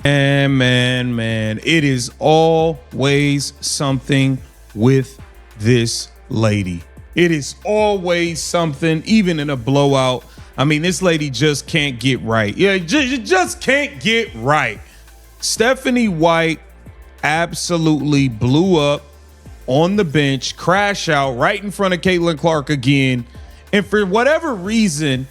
And man, it is always something with this lady. It is always something, even in a blowout. I mean, this lady just can't get right. Yeah, just can't get right. Stephanie White absolutely blew up on the bench, crash out right in front of Caitlin Clark again. And for whatever reason,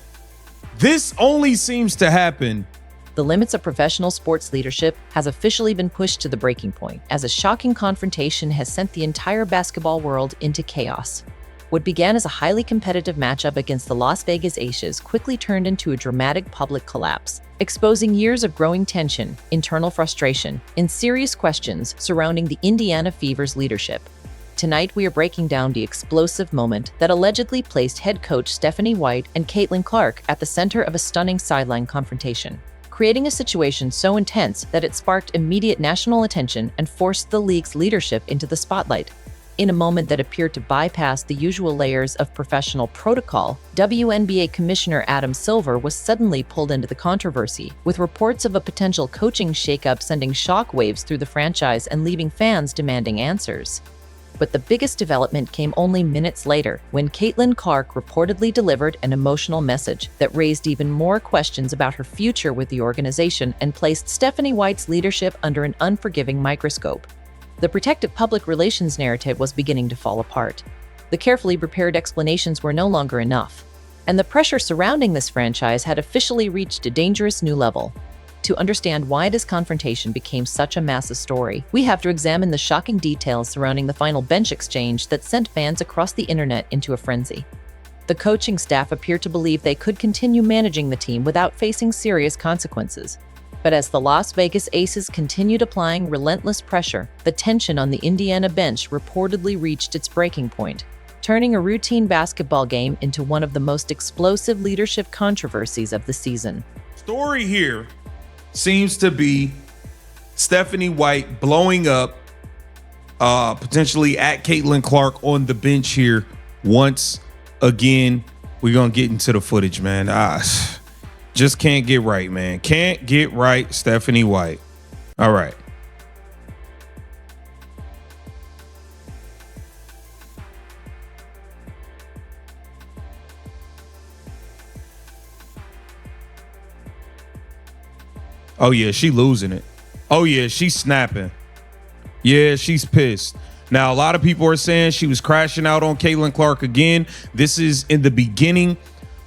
this only seems to happen. The limits of professional sports leadership has officially been pushed to the breaking point, as a shocking confrontation has sent the entire basketball world into chaos. What began as a highly competitive matchup against the Las Vegas Aces quickly turned into a dramatic public collapse, exposing years of growing tension, internal frustration, and serious questions surrounding the Indiana Fever's leadership. Tonight, we are breaking down the explosive moment that allegedly placed head coach Stephanie White and Caitlin Clark at the center of a stunning sideline confrontation, creating a situation so intense that it sparked immediate national attention and forced the league's leadership into the spotlight. In a moment that appeared to bypass the usual layers of professional protocol, Wnba Commissioner Adam Silver was suddenly pulled into the controversy, with reports of a potential coaching shakeup sending shockwaves through the franchise and leaving fans demanding answers. But the biggest development came only minutes later, when Caitlin Clark reportedly delivered an emotional message that raised even more questions about her future with the organization and placed Stephanie White's leadership under an unforgiving microscope. The protective public relations narrative was beginning to fall apart. The carefully prepared explanations were no longer enough, and the pressure surrounding this franchise had officially reached a dangerous new level. To understand why this confrontation became such a massive story, we have to examine the shocking details surrounding the final bench exchange that sent fans across the internet into a frenzy. The coaching staff appeared to believe they could continue managing the team without facing serious consequences. But as the Las Vegas Aces continued applying relentless pressure, the tension on the Indiana bench reportedly reached its breaking point, turning a routine basketball game into one of the most explosive leadership controversies of the season. Story here seems to be Stephanie White blowing up potentially at Caitlin Clark on the bench here once again. We're going to get into the footage, man. Just can't get right, man. Can't get right, Stephanie White. All right. Oh, yeah, she losing it. Oh, yeah, she's snapping. Yeah, she's pissed. Now, a lot of people are saying she was crashing out on Caitlin Clark again. This is in the beginning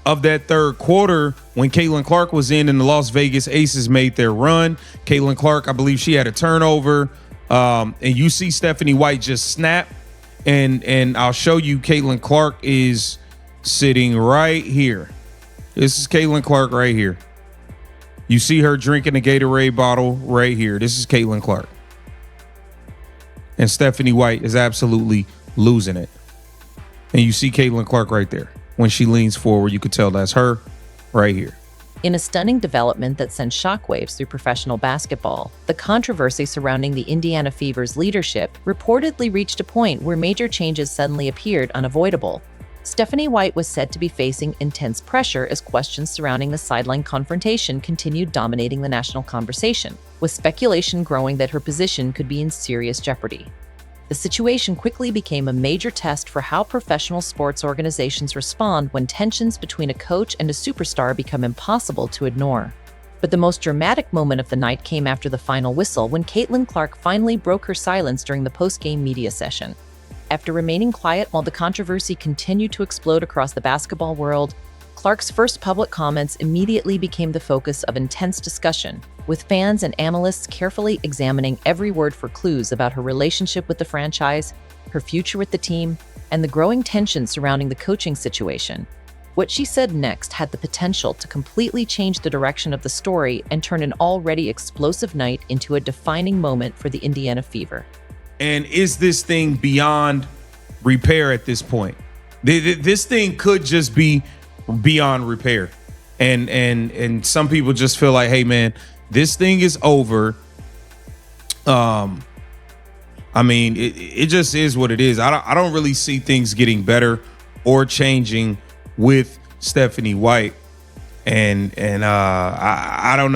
of that third quarter when Caitlin Clark was in and the Las Vegas Aces made their run. Caitlin Clark, I believe she had a turnover. And you see Stephanie White just snap. And I'll show you Caitlin Clark is sitting right here. This is Caitlin Clark right here. You see her drinking a Gatorade bottle right here. This is Caitlin Clark. And Stephanie White is absolutely losing it. And you see Caitlin Clark right there. When she leans forward, you could tell that's her right here. In a stunning development that sent shockwaves through professional basketball, the controversy surrounding the Indiana Fever's leadership reportedly reached a point where major changes suddenly appeared unavoidable. Stephanie White was said to be facing intense pressure as questions surrounding the sideline confrontation continued dominating the national conversation, with speculation growing that her position could be in serious jeopardy. The situation quickly became a major test for how professional sports organizations respond when tensions between a coach and a superstar become impossible to ignore. But the most dramatic moment of the night came after the final whistle, when Caitlin Clark finally broke her silence during the post-game media session. After remaining quiet while the controversy continued to explode across the basketball world, Clark's first public comments immediately became the focus of intense discussion, with fans and analysts carefully examining every word for clues about her relationship with the franchise, her future with the team, and the growing tension surrounding the coaching situation. What she said next had the potential to completely change the direction of the story and turn an already explosive night into a defining moment for the Indiana Fever. And is this thing beyond repair at this point? This thing could just be beyond repair. And some people just feel like, hey, man, this thing is over. I mean, it just is what it is. I don't really see things getting better or changing with Stephanie White. I don't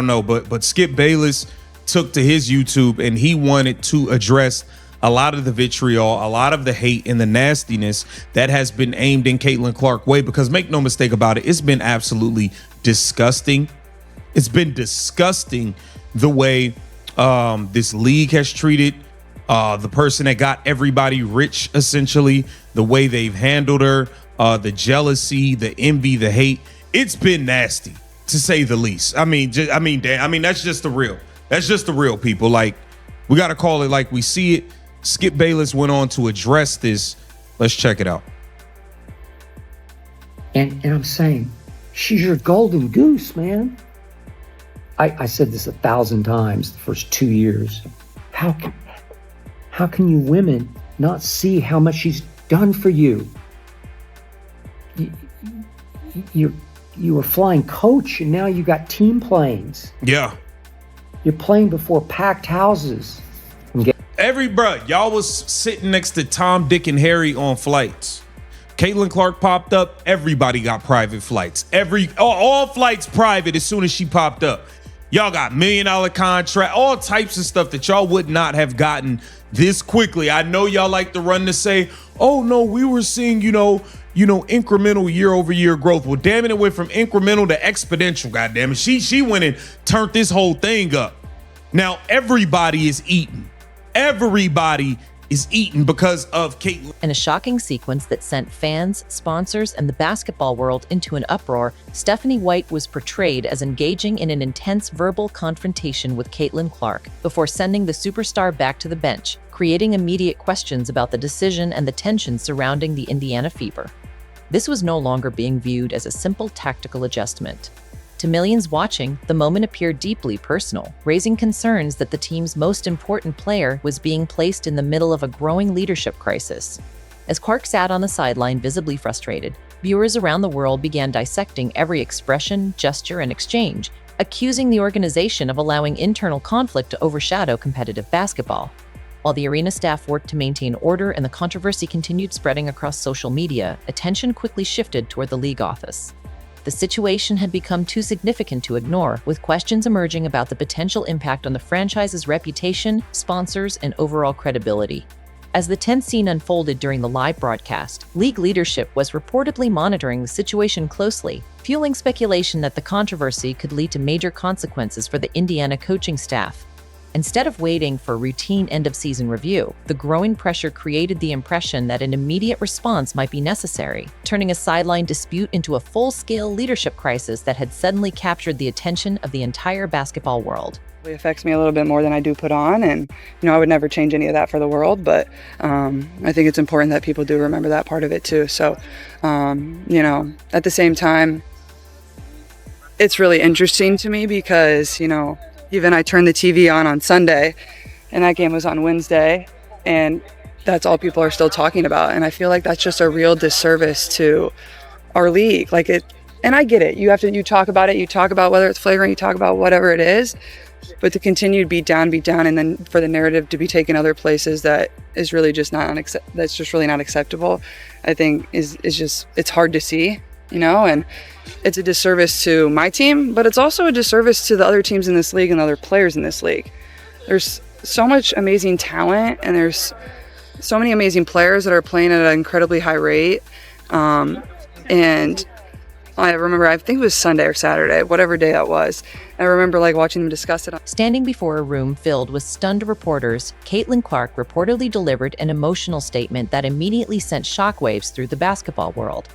know, but Skip Bayless took to his YouTube and he wanted to address a lot of the vitriol, a lot of the hate and the nastiness that has been aimed in Caitlin Clark way, because make no mistake about it, it's been absolutely disgusting. It's been disgusting the way this league has treated the person that got everybody rich, essentially, the way they've handled her, the jealousy, the envy, the hate. It's been nasty, to say the least. That's just the real. That's just the real, people. Like, we got to call it like we see it. Skip Bayless went on to address this. Let's check it out. And I'm saying, she's your golden goose, man. I said this 1,000 times the first 2 years. How can you women not see how much she's done for you? You were flying coach, and now you got team planes. Yeah. You're playing before packed houses. Y'all was sitting next to Tom, Dick, and Harry on flights. Caitlin Clark popped up. Everybody got private flights. All flights private as soon as she popped up. Y'all got $1 million contract, all types of stuff that y'all would not have gotten this quickly. I know y'all like to run to say, oh no, we were seeing, incremental year-over-year growth. Well, damn it went from incremental to exponential, goddamn it. She went and turned this whole thing up. Now everybody is eating. Everybody is eaten because of Caitlin. In a shocking sequence that sent fans, sponsors, and the basketball world into an uproar, Stephanie White was portrayed as engaging in an intense verbal confrontation with Caitlin Clark before sending the superstar back to the bench, creating immediate questions about the decision and the tension surrounding the Indiana Fever. This was no longer being viewed as a simple tactical adjustment. To millions watching, the moment appeared deeply personal, raising concerns that the team's most important player was being placed in the middle of a growing leadership crisis. As Clark sat on the sideline visibly frustrated, viewers around the world began dissecting every expression, gesture, and exchange, accusing the organization of allowing internal conflict to overshadow competitive basketball. While the arena staff worked to maintain order and the controversy continued spreading across social media, attention quickly shifted toward the league office. The situation had become too significant to ignore, with questions emerging about the potential impact on the franchise's reputation, sponsors, and overall credibility. As the tense scene unfolded during the live broadcast, league leadership was reportedly monitoring the situation closely, fueling speculation that the controversy could lead to major consequences for the Indiana coaching staff. Instead of waiting for routine end-of-season review, the growing pressure created the impression that an immediate response might be necessary, turning a sideline dispute into a full-scale leadership crisis that had suddenly captured the attention of the entire basketball world. It affects me a little bit more than I do put on, and I would never change any of that for the world, but I think it's important that people do remember that part of it too. So, at the same time, it's really interesting to me because, even I turned the TV on Sunday, and that game was on Wednesday, and that's all people are still talking about. And I feel like that's just a real disservice to our league. And I get it. You talk about it. You talk about whether it's flagrant. You talk about whatever it is. But to continue to beat down, and then for the narrative to be taken other places that is really just that's just really not acceptable, I think is just, it's hard to see, and it's a disservice to my team, but it's also a disservice to the other teams in this league and other players in this league. There's so much amazing talent, and there's so many amazing players that are playing at an incredibly high rate. And I remember, I think it was Sunday or Saturday, whatever day that was. I remember watching them discuss it. Standing before a room filled with stunned reporters, Caitlin Clark reportedly delivered an emotional statement that immediately sent shockwaves through the basketball world.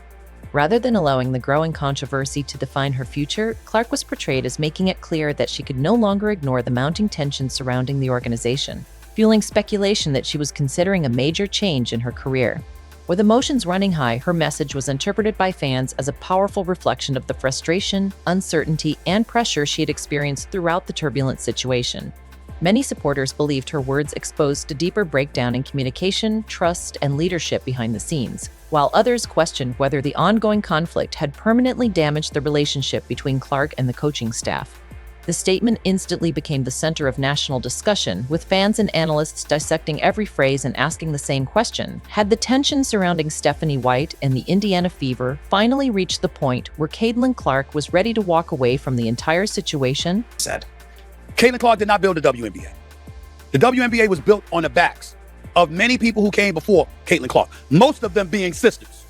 Rather than allowing the growing controversy to define her future, Clark was portrayed as making it clear that she could no longer ignore the mounting tension surrounding the organization, fueling speculation that she was considering a major change in her career. With emotions running high, her message was interpreted by fans as a powerful reflection of the frustration, uncertainty, and pressure she had experienced throughout the turbulent situation. Many supporters believed her words exposed a deeper breakdown in communication, trust, and leadership behind the scenes, while others questioned whether the ongoing conflict had permanently damaged the relationship between Clark and the coaching staff. The statement instantly became the center of national discussion, with fans and analysts dissecting every phrase and asking the same question. Had the tension surrounding Stephanie White and the Indiana Fever finally reached the point where Caitlin Clark was ready to walk away from the entire situation? Said, Caitlin Clark did not build the WNBA. The WNBA was built on the backs of many people who came before Caitlin Clark, most of them being sisters,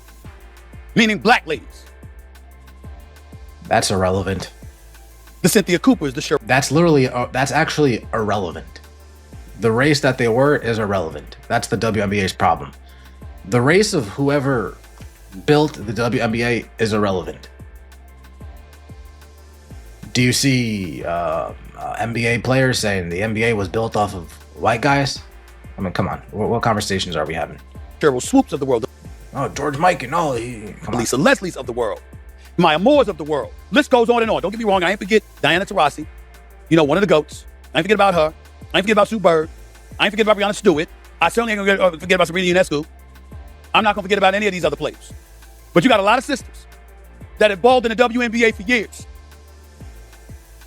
meaning black ladies. That's irrelevant. The Cynthia Coopers, the Sher. That's actually irrelevant. The race that they were is irrelevant. That's the WNBA's problem. The race of whoever built the WNBA is irrelevant. Do you see NBA players saying the NBA was built off of white guys? I mean, come on. What conversations are we having? Cheryl Swoops of the world. Oh, George Mikan. Oh, come on. Lisa Leslie's of the world. Maya Moore's of the world. List goes on and on. Don't get me wrong. I ain't forget Diana Taurasi. You know, one of the GOATs. I ain't forget about her. I ain't forget about Sue Bird. I ain't forget about Breonna Stewart. I certainly ain't gonna forget about Serena Ionescu. I'm not gonna forget about any of these other players. But you got a lot of sisters that have balled in the WNBA for years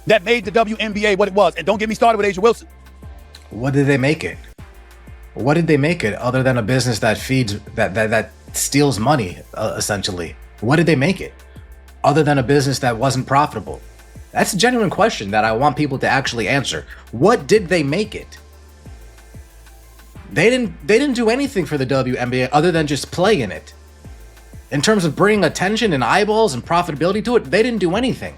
that made the WNBA what it was. And don't get me started with Asia Wilson. What did they make it? What did they make it other than a business that feeds, that steals money, essentially? What did they make it? Other than a business that wasn't profitable? That's a genuine question that I want people to actually answer. What did they make it? They didn't do anything for the WNBA other than just play in it. In terms of bringing attention and eyeballs and profitability to it, they didn't do anything.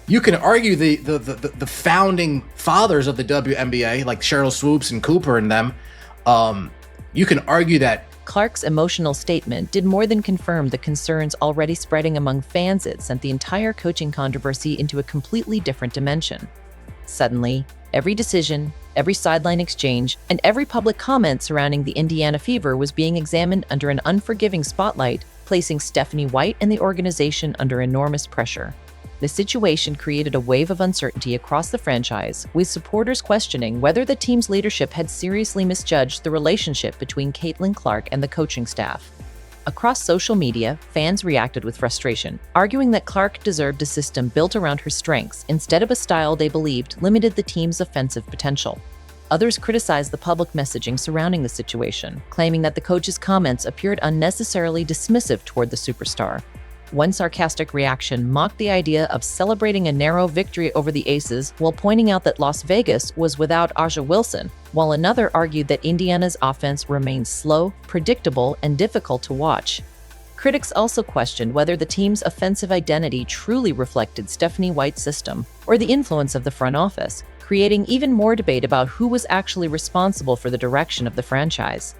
You can argue the founding fathers of the WNBA, like Cheryl Swoops and Cooper and them, you can argue that Clark's emotional statement did more than confirm the concerns already spreading among fans. It sent the entire coaching controversy into a completely different dimension. Suddenly, every decision, every sideline exchange, and every public comment surrounding the Indiana Fever was being examined under an unforgiving spotlight, placing Stephanie White and the organization under enormous pressure. The situation created a wave of uncertainty across the franchise, with supporters questioning whether the team's leadership had seriously misjudged the relationship between Caitlin Clark and the coaching staff. Across social media, fans reacted with frustration, arguing that Clark deserved a system built around her strengths instead of a style they believed limited the team's offensive potential. Others criticized the public messaging surrounding the situation, claiming that the coach's comments appeared unnecessarily dismissive toward the superstar. One sarcastic reaction mocked the idea of celebrating a narrow victory over the Aces while pointing out that Las Vegas was without Aja Wilson, while another argued that Indiana's offense remained slow, predictable, and difficult to watch. Critics also questioned whether the team's offensive identity truly reflected Stephanie White's system or the influence of the front office, creating even more debate about who was actually responsible for the direction of the franchise.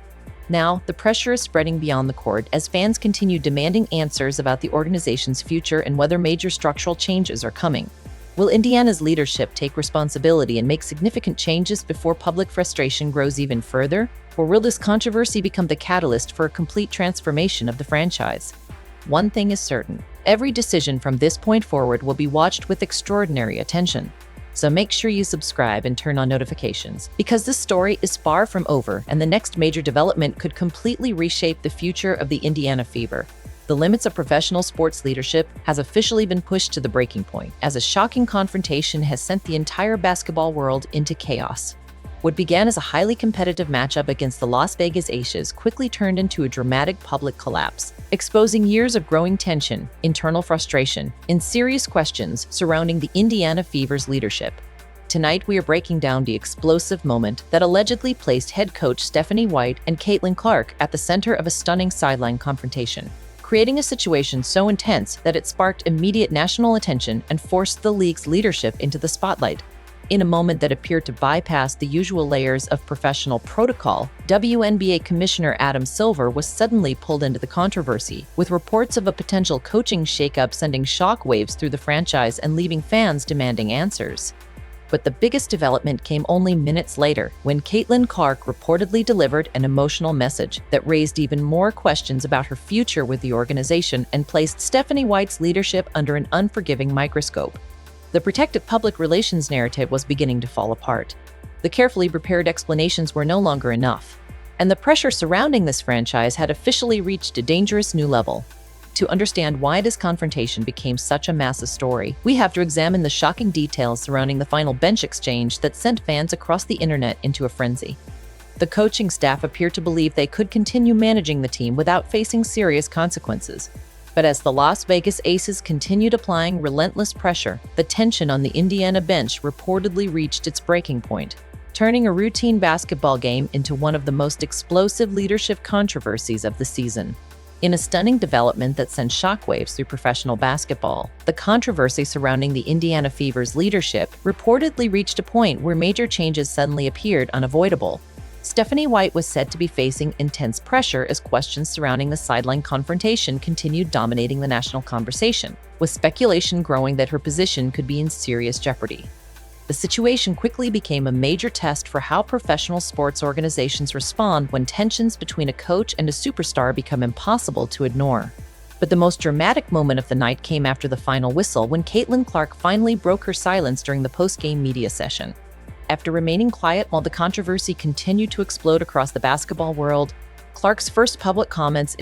Now, the pressure is spreading beyond the court as fans continue demanding answers about the organization's future and whether major structural changes are coming. Will Indiana's leadership take responsibility and make significant changes before public frustration grows even further? Or will this controversy become the catalyst for a complete transformation of the franchise? One thing is certain: every decision from this point forward will be watched with extraordinary attention. So make sure you subscribe and turn on notifications, because this story is far from over and the next major development could completely reshape the future of the Indiana Fever. The limits of professional sports leadership has officially been pushed to the breaking point, as a shocking confrontation has sent the entire basketball world into chaos. What began as a highly competitive matchup against the Las Vegas Aces quickly turned into a dramatic public collapse, exposing years of growing tension, internal frustration, and serious questions surrounding the Indiana Fever's leadership. Tonight, we are breaking down the explosive moment that allegedly placed head coach Stephanie White and Caitlin Clark at the center of a stunning sideline confrontation, creating a situation so intense that it sparked immediate national attention and forced the league's leadership into the spotlight. In a moment that appeared to bypass the usual layers of professional protocol, WNBA Commissioner Adam Silver was suddenly pulled into the controversy, with reports of a potential coaching shakeup sending shockwaves through the franchise and leaving fans demanding answers. But the biggest development came only minutes later, when Caitlin Clark reportedly delivered an emotional message that raised even more questions about her future with the organization and placed Stephanie White's leadership under an unforgiving microscope. The protective public relations narrative was beginning to fall apart. The carefully prepared explanations were no longer enough, and the pressure surrounding this franchise had officially reached a dangerous new level. To understand why this confrontation became such a massive story, we have to examine the shocking details surrounding the final bench exchange that sent fans across the internet into a frenzy. The coaching staff appeared to believe they could continue managing the team without facing serious consequences. But as the Las Vegas Aces continued applying relentless pressure, the tension on the Indiana bench reportedly reached its breaking point, turning a routine basketball game into one of the most explosive leadership controversies of the season. In a stunning development that sent shockwaves through professional basketball, the controversy surrounding the Indiana Fever's leadership reportedly reached a point where major changes suddenly appeared unavoidable. Stephanie White was said to be facing intense pressure as questions surrounding the sideline confrontation continued dominating the national conversation, with speculation growing that her position could be in serious jeopardy. The situation quickly became a major test for how professional sports organizations respond when tensions between a coach and a superstar become impossible to ignore. But the most dramatic moment of the night came after the final whistle when Caitlin Clark finally broke her silence during the post-game media session. After remaining quiet while the controversy continued to explode across the basketball world, Clark's first public comments